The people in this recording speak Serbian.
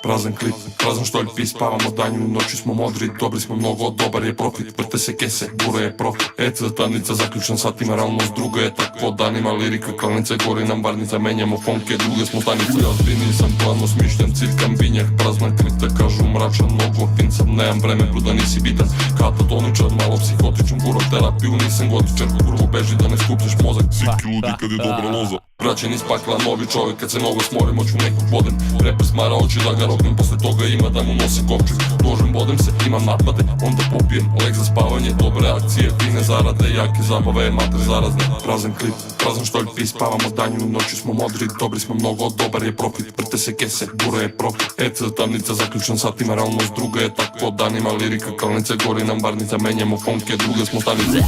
Prazan klip, prazan štoljpi, spavamo danju, u noći smo modri, dobri smo mnogo, dobar je profit, vrte se kese, bura je profit, zadnica zaključan satima, realnost druga je takvo danima, lirika kalnice, gori nam varnica, menjamo fonke, druge smo stanice, ja zbini sam plano smišljen, ciljkam vinjak, prazna krita, kažu mračan, mnogo pincam, nemam vreme, bruda nisi bitan, katatoničar, malo psihotičan, guro terapiju, nisam gotičar, kurvo beži da ne skupljaš mozak, siki ludi kad je dobra loza. Vraćen iz pakla, novi čovjek, kad se mnogo smorim, hoću nekog vodem. Reper smara oči da ga roknem, posle toga ima da mu nosim kovčeg. Dožem, bodem se, imam napade, onda popijem lek za spavanje, dobre akcije, fine zarade, jake zabave, mater zarazne. Prazan klip, prazan štoljpi, spavamo danju, u noći smo modri, dobri smo mnogo, dobar je profit, vrte se kese, bura je profit. Tamnica zaključan satima, realnost druga je takvo danima, lirika kalnice, gori nam varnica, menjamo fonke, druge smo stanice.